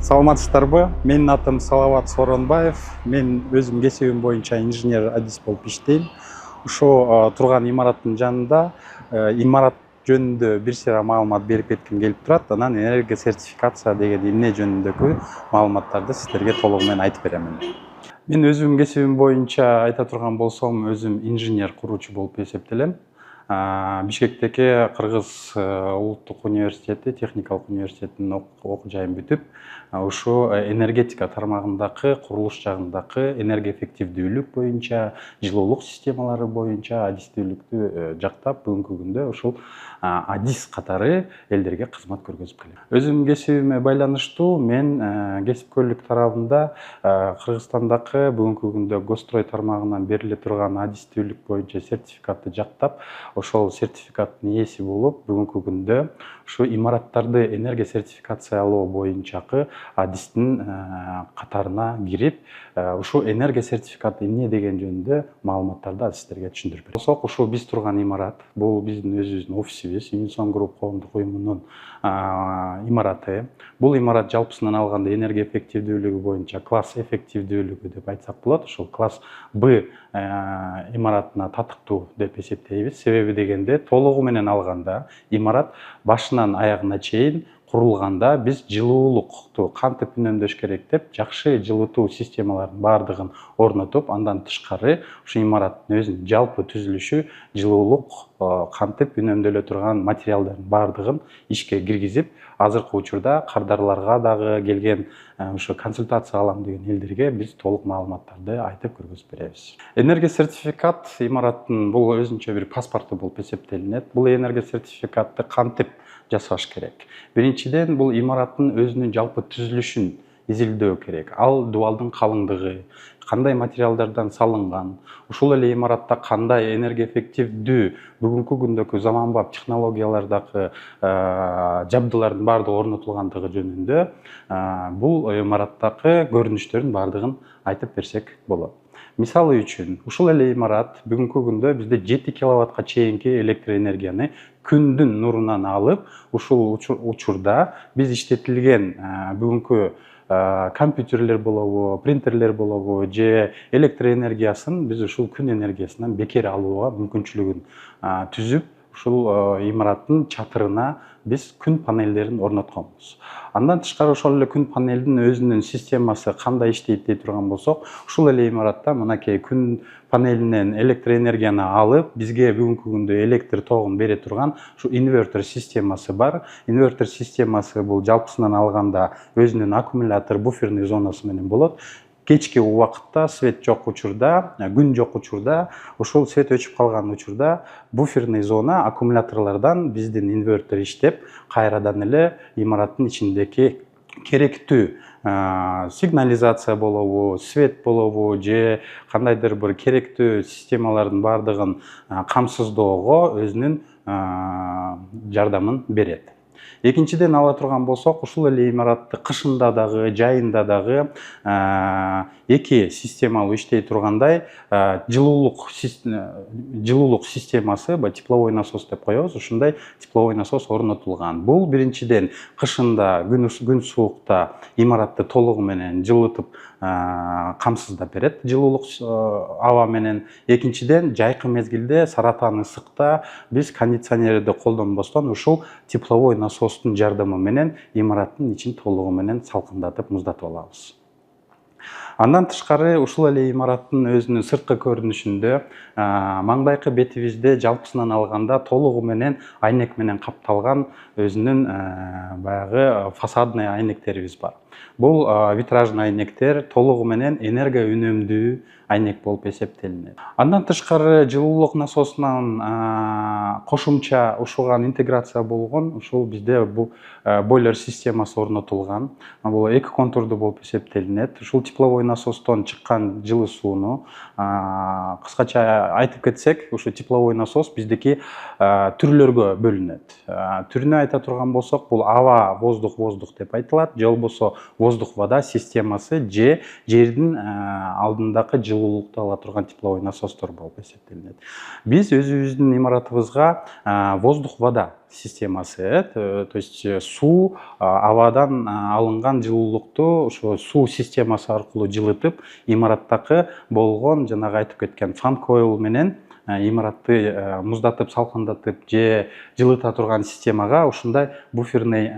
Саламатсыздарбы? Менин атым Салават Соронбаев. Мен өзүм кесибим боюнча инженер адис болуп иштейм. Ушул турган имараттын жанында имарат жөнүндө бир сыйра маалымат берип кетким келип турат. Анан энергия сертификация деген эмне жөнүндөгү маалыматтарды сиздерге толугу менен айтып беремин. Мен өзүм кесибим боюнча айта турган болсом, өзүм инженер куруучу болуп эсептелем. Бишкектеги Кыргыз улуттук университети, техникалык университетинин окуу жайын бүтүп, ушу энергетика тармагындагы курулуш жагындагы энергия эффективдүүлүк боюнча, жылуулук системалары боюнча адистүүлүктү жактап, бүгүнкү күндө ушул адис катары элдерге кызмат көргөзүп келем. Өзүм кесибиме байланыштуу мен кесипкөрлүк тарабында Кыргызстандагы бүгүнкү күндө Госстрой тармагынан бериле турган адистүүлүк боюнча сертификатты жактап, ошол сертификаттын ээси болуп, бүгүнкү күндө ушу имараттарды энергия сертификациялоо боюнчагы адистин катарына кирип, ушу энергия сертификаты эмне деген жөнүндө маалыматтарды сиздерге түшүндүрүп берем. Болсок, ушул биз турган имарат, бул биздин өзүбүздүн офисибиз, Unison Group коомдук уюмунун имараты. Бул имарат жалпысынан алганда энергия эффективдүүлүгү боюнча класс эффективдүүлүгү деп айтсак болот. Ушул класс Б имаратына татыктуу деп эсептейбиз. Себеби дегенде, толугу менен алганда имарат башынан аягына чейин курулганда биз жылуулукту кантип үнөмдөш керек деп, жакшы жылытуу системаларынын баардыгын орнотуп, андан тышкары ушу имараттын өзүнүн жалпы түзүлүшү жылуулук кантип үнөмдөлө турган материалдардын баардыгын ишке киргизип, азыркы учурда кардарларга дагы келген ушу консультация алам деген элдерге биз толук маалыматтарды айтып көргөзүп беребиз. Энергия сертификат имараттын бул өзүнчө бир паспорту болуп эсептелинет. Бул энергия сертификатты кантип жасаш керек? Биринчиден, бул имараттын өзүнүн жалпы түзүлүшүн изилдөө керек. Ал дубалдын калыңдыгы, кандай материалдардан салынган, ушул эле имаратта кандай энергия эффективдүү бүгүнкү күндөгү заманбап технологиялардагы жабдылардын баардыгы орнотулгандыгы жөнүндө бул имараттагы көрүнүштөрдүн баардыгын айтып берсек болот. Мисалы үчүн, ушул эле имарат бүгүнкү күндө бизде 7 киловаттка чейинки электр энергияны күндүн нурунан алып, ушул учурда биз иштетилген бүгүнкү компьютерлер болобу, принтерлер болобу, же электр энергиясын биз ушул күн энергиясынан бекер алууга мүмкүнчүлүгүн түзүп, ушул имараттын чатырына биз күн панелдерин орнотконбуз. Андан тышкары ошол эле күн панелдин өзүнүн системасы кандай иштейт дей турган болсок, ушул эле имаратта мынакей күн панелинен электр энергияны алып, бизге бүгүнкү күндө электр тогун бере турган ушу инвертер системасы бар. Инвертер системасы бул жалпысынан алганда өзүнүн аккумулятор буферный зонасы менен болот. Кечки убакытта свет жок учурда, күн жок учурда, ушул свет өчүп калган учурда буферный зона аккумуляторлордон биздин инвертер иштеп, кайрадан эле имараттын ичиндеги керектүү сигнализация болобу, свет болобу, же кандайдыр бир керектүү системалардын баардыгын камсыздоого өзүнүн жардамын берет. Экинчиден ала турган болсок, ушул эле имаратты кышында дагы, жайында дагы эки системалуу иштей тургандай жылуулук системасы, тепловой насос деп коебуз, ушундай тепловой насос орнотулган. Бул биринчиден кышында, күн суукта имаратты толугу менен жылытып камсыздап берет жылуулук аба менен. Экинчиден, жайкы мезгилде саратан ысыкта биз кондиционерди колдонбостон ушул тепловой насостун жардамы менен имараттын ичин толугу менен салкындатып, муздатып алабыз. Андан тышкары ушул эле имараттын өзүнүн сырткы көрүнүшүндө маңдайкы бетибизде жалпысынан алганда толугу менен айнек менен капталган өзүнүн баягы фасадный айнектерибиз бар. Бул витражный айнектер толугу менен энергия үнөмдүү айнек болуп эсептелинет. Андан тышкары жылуулук насосунан кошумча ушуга интеграция болгон, ушул бизде бул бойлер системасы орнотулган. Бул эки контурдуу болуп эсептелинет. Ушул тепловой насостон чыккан жылы сууну кыскача айтып кетсек, ушу тепловой насос биздики түрлөргө бөлүнөт. Түрүнө айта турган болсок, бул аба, воздух деп айтылат, же болбосо воздух вода системасы же жердин алдындагы жылуулукту ала турган тепловой насостор болуп эсептелинет. Биз өзүбүздүн имаратыбызга воздух вода системасы, то есть суу абадан алынган жылуулукту ошо суу системасы аркылуу жылытып, имараттагы болгон жанагы айтып кеткен фан койл менен имаратты муздатып, салкындатып же жылыта турган системага ушундай буферный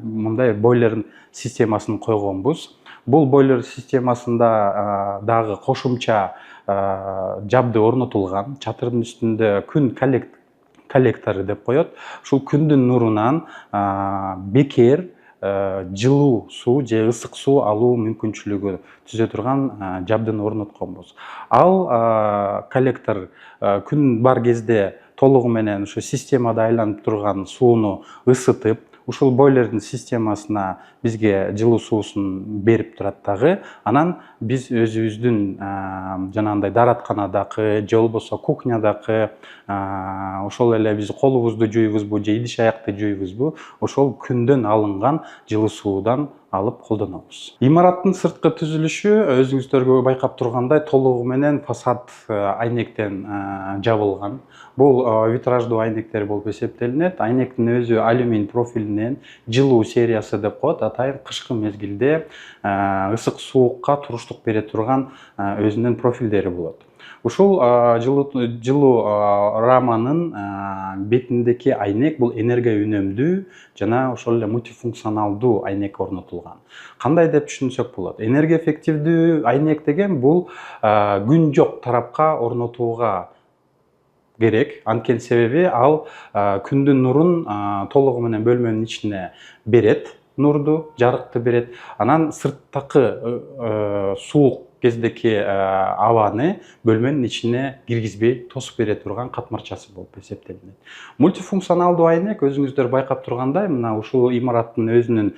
мындай бойлер системасын койгонбуз. Бул бойлер системасында дагы кошумча жабды орнотулган. Чатырдын үстүндө күн коллектору деп коет. Ушул күндүн нурунан бекер жылуу суу же ысык суу алуу мүмкүнчүлүгү түзө турган жабдыны орнотконбуз. Ал коллектор күн бар кезде толугу менен ушу системада айланып турган сууну ысытып, ушул бойлердин системасына бизге жылуу суусун берип турат дагы. Анан биз өзүбүздүн жанагындай дааратканадагы же болбосо кухнядагы ошол эле биз колубузду жуйбузбу же идиш аякты жуйбузбу, ошол күндөн алынган жылуу суудан алып колдонобуз. Имараттын сырткы түзүлүшү өзүңүздөр байкап тургандай толугу менен фасад айнектен жабылган. Бул витраждуу айнектер болуп эсептелинет. Айнектин өзү алюминий профилинен жылуу сериясы деп коет. Атайын кышкы мезгилде ысык суукка туруштук бере турган өзүнүн профилдери болот. Ушул жылуу раманын бетиндеки айнек бул энергия үнөмдүү жана ошол эле мультифункционалдуу айнек орнотулган. Кандай деп түшүнсөк болот? Энергия эффективдүү айнек деген бул күн жок тарапка орнотууга керек. Анткени себеби ал күндүн нурун толугу менен бөлмөнүн ичине берет, нурду, жарыкты берет. Анан сырттакы суук кездеки абаны бөлмөнүн ичине киргизбей тосуп бере турган катмарчасы болуп эсептелинет. Мультифункционалдуу айнек өзүңүздөр байкап тургандай, мына ушул имараттын өзүнүн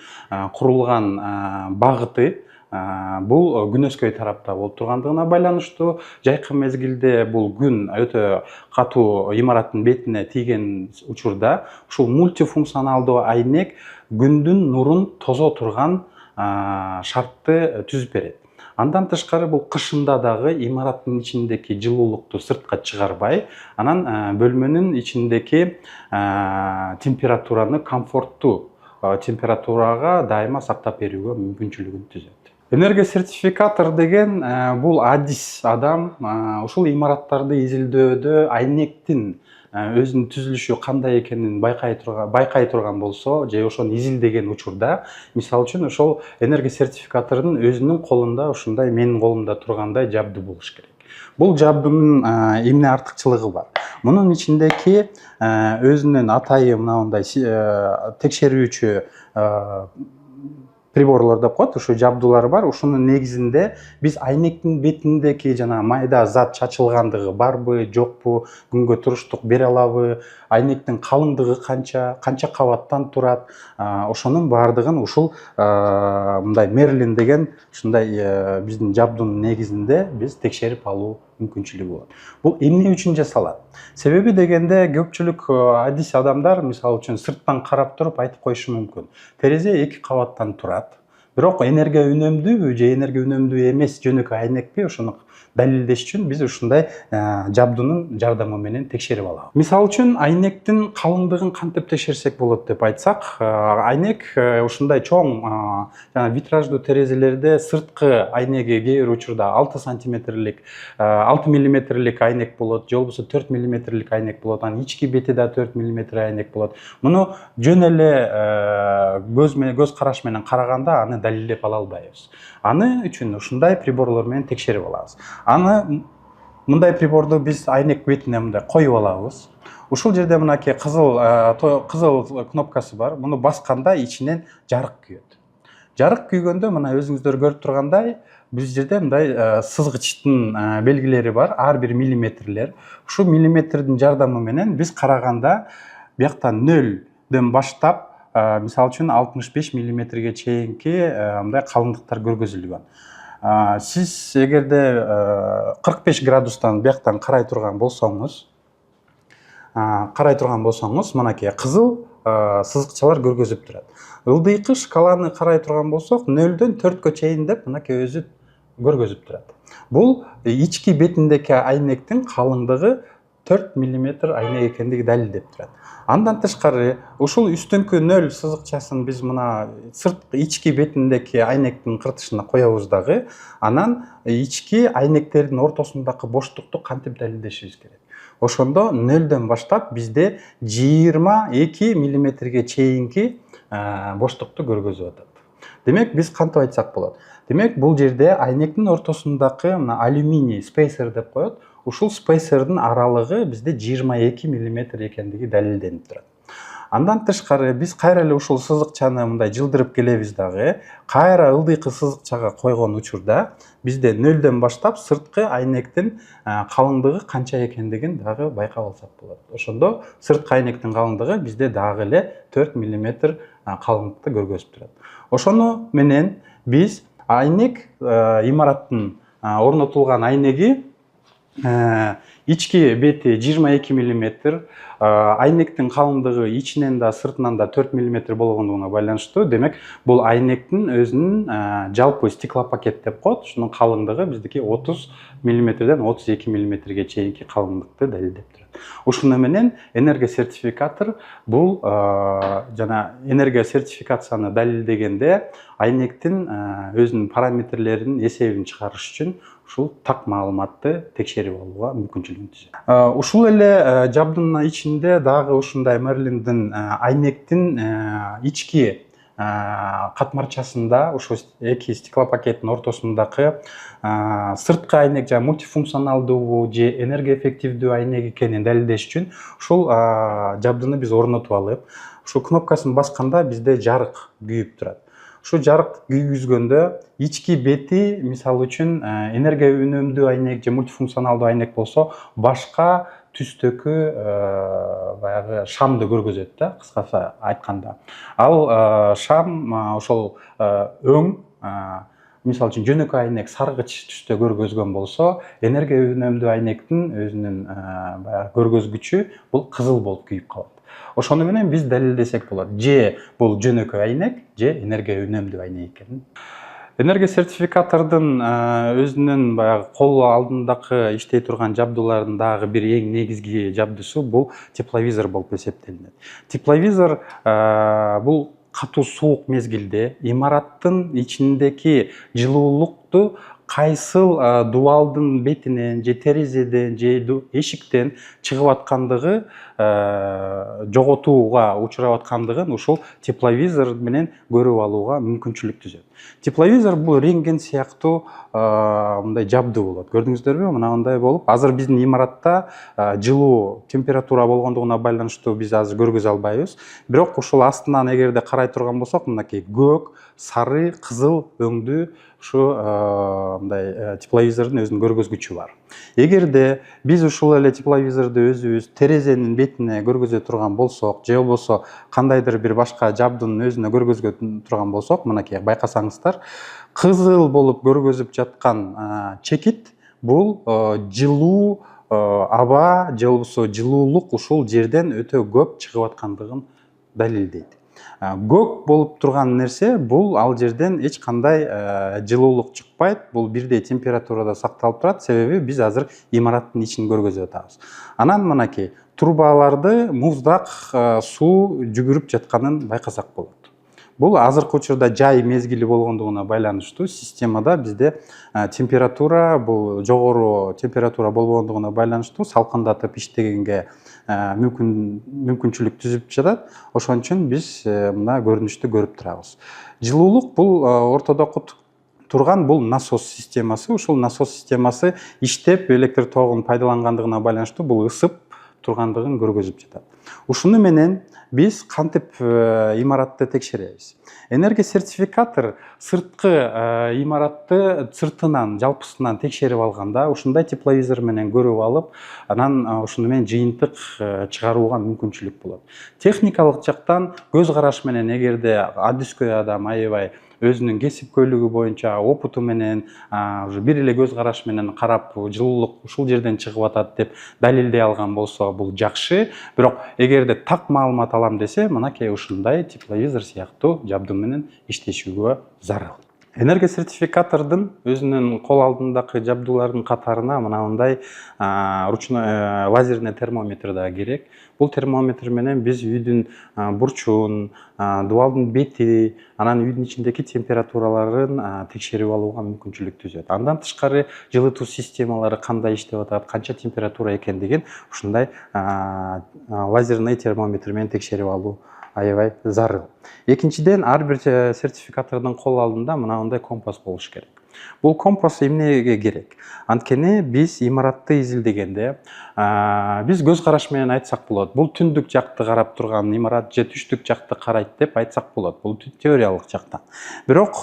курулган багыты бул күнөскөй тарапта болуп тургандыгына байланыштуу. Жайкы мезгилде бул күн өтө катуу имараттын бетине тийген учурда ушул мультифункционалдуу айнек күндүн нурун тозо турган шартты түзүп берет. Андан тышкары бул кышында дагы имараттын ичиндеки жылуулукту сыртка чыгарбай, анан бөлмөнүн ичиндеки температураны комфорттуу температурага дайыма сактап берүүгө мүмкүнчүлүгүн түзөт. Энергия сертификатор деген бул адис адам ушул имараттарды изилдөөдө айнектин өзүнүн түзүлүшү кандай экенин байкай турган болсо же ошону изилдеген учурда, мисалы үчүн ошол энергия сертификатордун өзүнүн колунда ушундай менин колумда тургандай жабды болуш керек. Бул жабдынын эмне артыкчылыгы бар? Мунун ичиндеки өзүнүн атайы мындай текшерүүчү приборлор деп коет, ушу жабдуулар бар. Ушунун негизинде биз айнектин бетиндеки жана майда зат чачылгандыгы барбы, жокпу, күнгө туруштук бере алабы, айнектин калыңдыгы канча кабаттан турат, ошонун баардыгын ушул мындай Merlin деген ушундай биздин жабдынын негизинде биз текшерип алуу мүмкүнчүлүгү болот. Бул эмне үчүн жасалат? Себеби дегенде көпчүлүк адис адамдар мисалы үчүн сырттан карап туруп айтып коюшу мүмкүн. Терезе 2 кабаттан турат. Бирок энергия үнөмдүүбү же энергия үнөмдүү эмес жөнөкөй айнекпи, ошону далилдеш үчүн биз ушундай жабдынын жардамы менен текшерип алабыз. Мисалы үчүн айнектин калыңдыгын кантип текшерсек болот деп айтсак, айнек ушундай чоң жана витраждуу терезелерде сырткы айнеги кээ бир учурда 6 сантиметрлик, 6 миллиметрлик айнек болот, же болбосо 4 миллиметрлик айнек болот, анын ички бети да 4 миллиметр айнек болот. Муну жөн эле көз караш менен караганда аны далилдеп ала албайбыз. Аны үчүн ушундай приборлор менен текшерип алабыз. Аны мындай приборду биз айнек бетине мындай коюп алабыз. Ушул жерде мынакей кызыл кнопкасы бар. Муну басканда ичинен жарык күйөт. Жарык күйгөндө мына өзүңүздөр көрүп тургандай, биз жерде мындай сызгычтын белгилери бар, ар бир миллиметрлер. Ушул миллиметрдин жардамы менен биз караганда бияктан 0дөн баштап мисалы үчүн 65 миллиметрге чейинки мындай калыңдыктар көргөзүлгөн. Сиз эгерде 45 градустан бияктан карай турган болсоңуз, мынакей кызыл сызыкчалар көргөзүп турат. Ылдыйкы шкаланы карай турган болсок 0-дөн 4кө чейин деп мынакей өзү көргөзүп турат. Бул ички бетиндеги айнектин калыңдыгы 4 мм айнек экендиги далилдеп турат. Андан тышкары ушул үстүнкү 0 сызыкчасын биз мына сырткы ички бетиндеги айнектин кыртышына коебуз дагы, анан ички айнектердин ортосундагы боштукту кантип далилдешибиз керек. Ошондо 0дөн баштап бизде 22 мм чейинки боштукту көргөзүп атат. Демек биз кантип айтсак болот? Демек бул жерде айнектин ортосундагы мына алюминий спейсер деп коет. Ушул спейсердин аралыгы bizde 22 мм экендиги далилденип турат. Андан тышкары биз кайра эле ушул сызыкчаны мындай жылдырып келебиз дагы, кайра ылдыйкы сызыкчага койгон учурда бизде 0дөн баштап сырткы айнектин калыңдыгы канча экендигин дагы байкап алсак болот. Ошондо сырткы айнектин калыңдыгы бизде дагы эле 4 мм калыңдыкты көргөзүп турат. Ошону менен биз айнек имараттын орнотулган айнеги ички бети 22 мм, айнектин калыңдыгы ичинен да сыртынан да 4 мм болгондугуна байланыштуу. Демек, бул айнектин өзүнүн жалпы стеклопакет деп коет. Ушунун калыңдыгы биздики 30 мм-ден 32 мм чейинки калыңдыкты далилдеп турат. Ушуну менен энергия сертификатор бул жана энергия сертификацияны далилдегенде айнектин өзүнүн параметрлеринин эсебин чыгарыш үчүн ушул так маалыматты текшерип алууга мүмкүнчүлүгүн түзөт. Ушул эле жабдынын ичинде дагы ушундай Merlin'дин айнектин ички катмарчасында ошо эки стеклопакеттин ортосундагы сырткы айнек жана мультифункционалдуу же энергия эффективдүү айнек экенин далилдеш үчүн ушул жабдыны биз орнотуп алып, ушул кнопкасын басканда бизде жарык күйүп турат. Ушул жарык күйгүзгөндө ички бети мисалы үчүн энергия үнөмдүү айнек же мультифункционалдуу айнек болсо башка түстөгү баягы шамды көргөзөт да, кыскасы айтканда. Ал шам ошол өң мисалы үчүн жөнөкөй айнек саргыч түстө көргөзгөн болсо, энергия үнөмдүү айнектин өзүнүн баягы көргөзгүчү бул кызыл болуп күйүп калат. Ошону менен биз далилдесек болот. Же бул жөнөкөй айнек, же энергия үнөмдүү айнек экенин. Энергия сертификатордун өзүнүн баягы кол алдындагы иштей турган жабдуулардын дагы бир эң негизги жабдуусу бул тепловизор болуп эсептелинет. Тепловизор бул катуу суук мезгилде имараттын ичиндеги жылуулукту кайсыл дубалдын бетинен же терезеден же эшиктен чыгып аткандыгы жоготууга учурап аткандыгын ушул тепловизор менен көрүп алууга мүмкүнчүлүк түзөт. Тепловизор бул рентген сыяктуу мындай жабдуу болот. Көрдүңүздөрбү? Мына мындай болуп, азыр биздин имаратта жылуу температура болгондугуна байланыштуу биз азыр көргөзө албайбыз. Бирок ушул астынан эгерде карай турган болсок, мынакей көк, сары, кызыл өңдүү ушу мындай тепловизордун өзүнүн көргөзгүчү бар. Эгерде биз ушул эле тепловизорду өзүбүз терезенин бетине көргөзө турган болсок, же болбосо кандайдыр бир башка жабдынын өзүнө көргөзгө турган болсок, мынакей байкасаңыздар, кызыл болуп көргөзүп жаткан чекит бул жылуу аба же болбосо жылуулук ушул жерден өтө көп чыгып аткандыгын далилдейт. Көк болуп турган нерсе бул ал жерден эч кандай жылуулук чыкпайт, бул бирдей температурада сакталып турат, себеби биз азыр имараттын ичин көргөзүп атабыз. Анан мынакей трубаларды муздак суу жүгүрүп жатканын байкасак болот. Бул азыркы учурда жай мезгили болгондугуна байланыштуу системада бизде температура, бул жогору температура болгондугуна байланыштуу салкындатып иштегенге мүмкүнчүлүк түзүп жатат. Ошон үчүн биз мына көрүнүштү көрүп турабыз. Жылуулук бул ортодогу турган бул насос системасы. Ушул насос системасы иштеп электр тогун пайдалангандыгына байланыштуу бул ысып тургандыгын көргөзүп жатат. Ушуну менен биз кантип имаратты текшеребиз? Энергия сертификатор сырткы имаратты сыртынан, жалпысынан текшерип алганда, ушундай тепловизор менен көрүп алып, анан ушуну менен жыйынтык чыгарууга мүмкүнчүлүк болот. Техникалык жактан көз караш менен эгерде адүскөй адам аябай өзүнүн кесипкөйлүгү боюнча опыту менен уже бир эле көз караш менен карап жылуулук ушул жерден чыгып атат деп далилдей алган болсо бул жакшы. Бирок эгерде так маалымат алам десе, мынакей ушундай тепловизор сыяктуу жабдуу менен иштешүүгө зарыл. Энергия сертификатордун өзүнүн кол алдындагы жабдуулардын катарына мындай ручной лазерный термометр да керек. Бул термометр менен биз үйдүн бурчун, дубалдын бети, анан үйдүн ичиндеги температураларын текшерип алууга мүмкүнчүлүк түзөт. Андан тышкары жылытуу системалары кандай иштеп атат, канча температура экендигин ушундай лазерный термометр менен текшерип алуу аябай зарыл. Экинчиден, ар бир сертификатордун кол алдында мындай компас болуш керек. Бул компас эмнеге керек? Анткени биз имаратты изилдегенде, биз көз караш менен айтсак болот. Бул түндүк жакты карап турган имарат же түштүк жакты карайт деп айтсак болот. Бул теориялык жактан. Бирок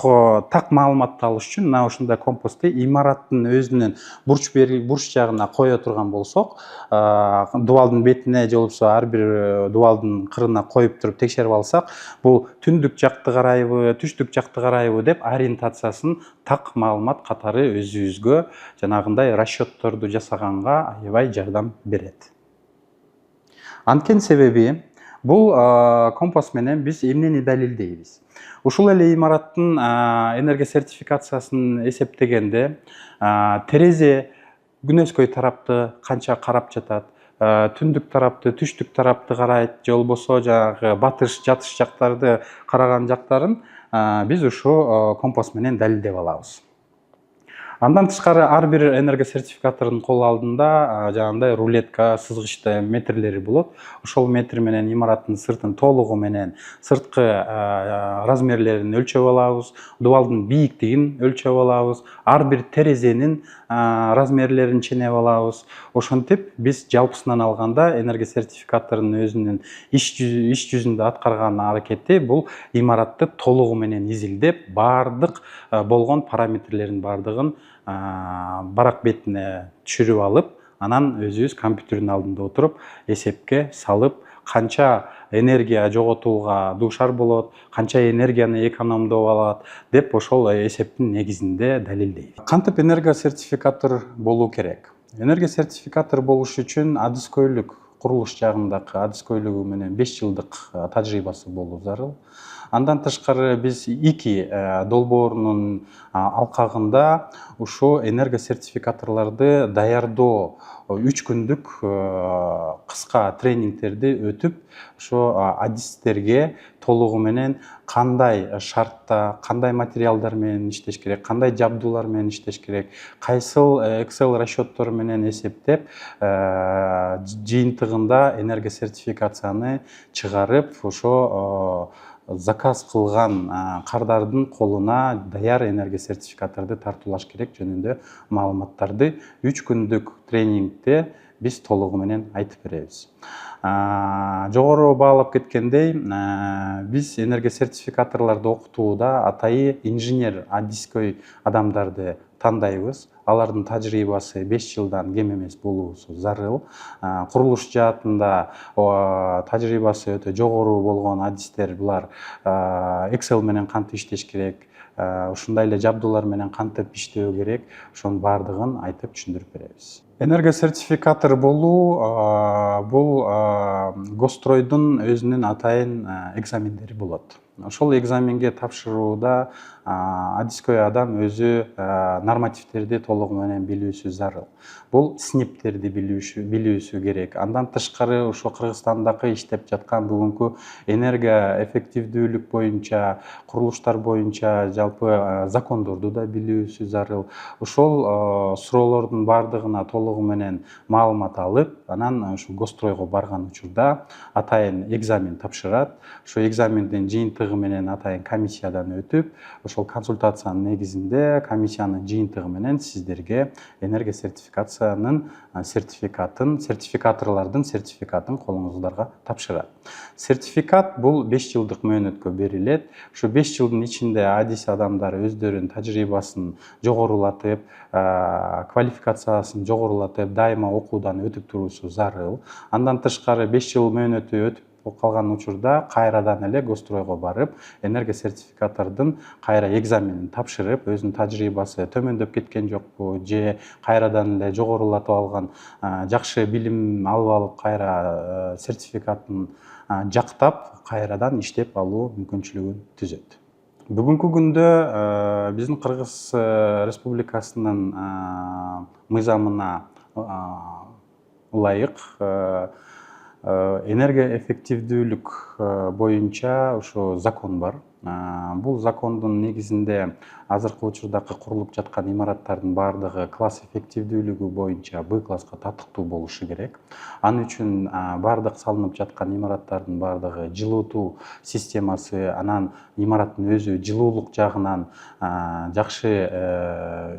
так маалыматты алыш үчүн мына ушундай компасты имараттын өзүнүн бурч жагына кое турган болсок, дубалдын бетине же болбосо ар бир дубалдын кырына коюп туруп текшерип алсак, бул түндүк жакты карайбы, түштүк жакты карайбы деп ориентациясын так маалымат катары өзүбүзгө жанагындай расчетторду жасаганга аябай жардам берет. Анткени себеби бул компас менен биз эмнени далилдейбиз? Ушул эле имараттын энергия сертификациясын эсептегенде, терезе күнөскөй тарапты канча карап жатат, түндүк тарапты, түштүк тарапты карайт, же болбосо жанагы батыш, жатыш жактарды караган жактарын биз ушу компас менен далилдеп алабыз. Андан тышкары ар бир энергия сертификатордун кол алдында жанагындай рулетка, сызгычты метрлери болот. Ошол метр менен имараттын сыртын толугу менен сырткы размерлерин өлчөп алабыз, дубалдын бийиктигин өлчөп алабыз, ар бир терезенин размерлерин ченеп алабыз. Ошентип биз жалпысынан алганда энергия сертификатордун өзүнүн иш жүзүндө аткарган аракети бул имаратты толугу менен изилдеп, бардык болгон параметрлерин бардыгын барак бетине түшүрүп алып, анан өзүбүз компьютердин алдында отуруп эсепке салып, канча энергия жоготууга дуушар болот, канча энергияны экономдоп алат деп ошол эсептин негизинде далилдейбиз. Кантип энергия сертификатор болуу керек? Энергия сертификатор болуш үчүн адыскөйлүк, курулуш жагындагы адыскөйлүгү менен 5 жылдык тажрыйбасы болуу зарыл. Андан тышкары биз 2 долбоорунун алкагында ушу энергия сертификаторлорду даярдоо 3 күндүк кыска тренингтерди өтүп, ошо адистерге толугу менен кандай шартта, кандай материалдар менен иштеш керек, кандай жабдуулар менен иштеш керек, кайсыл Excel расчеттор менен эсептеп, жыйынтыгында энергия сертификацияны чыгарып, ошо заказ кылган кардардын колуна даяр энергия сертификаторду тартуулаш керек жөнүндө маалыматтарды 3 күндүк тренингде биз толугу менен айтып беребиз. Жогору баалап кеткендей, биз энергия сертификаторлорду окутууда атайы инженер, адискөй адамдарды тандайбыз. Алардын тажрыйбасы 5 жылдан кем эмес болуусу зарыл. Курулуш жаатында тажрыйбасы өтө жогору болгон адистер булар Excel менен кантип иштеш керек, ушундай эле жабдуулар менен кантип иштөө керек, ошонун баардыгын айтып түшүндүрүп беребиз. Энергия сертификатор болуу бул Госстройдун өзүнүн атайын экзамендери болот. Ошол экзаменге тапшырууда адискөй адам өзү нормативтерди толугу менен билүүсү зарыл. Бул СНИПтерди билүүсү керек. Андан тышкары ошо Кыргызстандагы иштеп жаткан бүгүнкү энергия эффективдүүлүк боюнча, курулуштар боюнча жалпы закондорду да билүүсү зарыл. Ошол суроолордун баардыгына толугу менен маалымат алып, анан ушу Госстройго барган учурда атайын экзамен тапшырат. Ошо экзамендин жыйынтыгы менен атайын комиссиядан өтүп, ошол консультациянын негизинде комиссиянын жыйынтыгы менен сиздерге энергия сертификациянын сертификаторлордун сертификатын колуңуздарга тапшырат. Сертификат бул 5 жылдык мөөнөткө берилет. Ошо 5 жылдын ичинде адис адамдар өздөрүнүн тажрыйбасын жогорулатып, квалификациясын жогорулатып, дайыма окуудан өтүп туруусу зарыл. Андан тышкары 5 жыл мөөнөтү өтүп болуп калган учурда кайрадан эле Госстройго барып, энергия сертификаттардын кайра экзаменин тапшырып, өзүнүн тажрыйбасы төмөндөп кеткен жокпу же кайрадан эле жогорулатып алган жакшы билим алып кайра сертификатын жактап, кайрадан иштеп алуу мүмкүнчүлүгүн түзөт. Бүгүнкү күндө биздин Кыргыз Республикасынын мыйзамына ылайык энергия эффективдүүлүк боюнча ушу закон бар. Бул закондун негизинде азыркы учурдагы курулуп жаткан имараттардын баардыгы класс эффективдүүлүгү боюнча Б класска татыктуу болушу керек. Ал үчүн баардык салынып жаткан имараттардын баардыгы жылытуу системасы, анан имараттын өзү жылуулук жагынан жакшы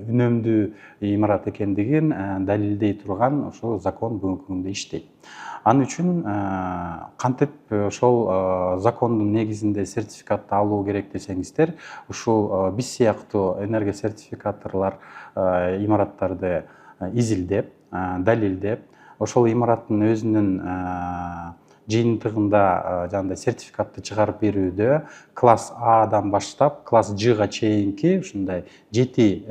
үнөмдүү имарат экендигин далилдей турган ошол закон бүгүнкү күндө иштейт. Ал үчүн кантип ошол закондун негизинде сертификатты алуу керек десеңиздер, ушул биз сыяктуу энергия сертификаторлор имараттарды изилдеп, далилдеп, ошол имараттын өзүнүн жыйынтыгында жандай сертификатты чыгарып берүүдө класс Адан баштап класс Жга чейинки ушундай 7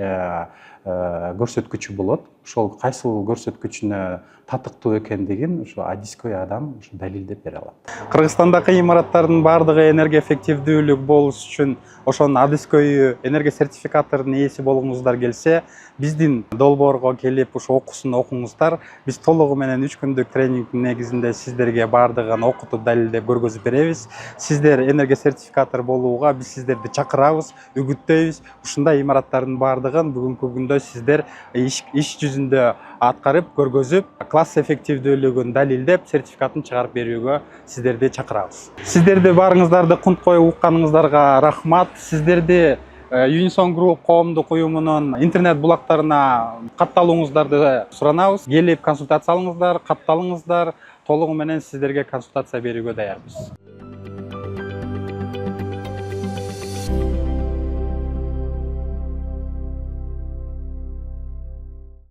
көрсөткүчү болот. Ошол кайсыл көрсөткүчүнө татыктуу экендигин ушу адискөй адам далилдеп бере алат. Кыргызстандагы имараттардын баардыгы энергия эффективдүүлүк болуш үчүн ошонун адискөйү энергия сертификатордун ээси болгуңуздар келсе, биздин долбоорго келип ушу окуусун окуңуздар. Биз толугу менен 3 күндүк тренингдин негизинде сиздерге баардыгын окутуп далилдеп көргөзүп беребиз. Сиздер энергия сертификатор болууга биз сиздерди чакырабыз, үгүттөйбүз. Ушундай имараттардын баардыгын бүгүнкү күндө сиздер иш жүзүндө аткарып көргөзүп, класс эффективдүүлүгүн далилдеп, сертификатын чыгарып берүүгө сиздерди чакырабыз. Сиздерди баарыңыздарды кунт коюп укканыңыздарга рахмат. Сиздерди Unison Group коомдук уюмунун интернет булактарына катталууңуздарды суранабыз. Келип консультация алыңыздар, катталыңыздар. Толугу менен сиздерге консультация берүүгө даярбыз.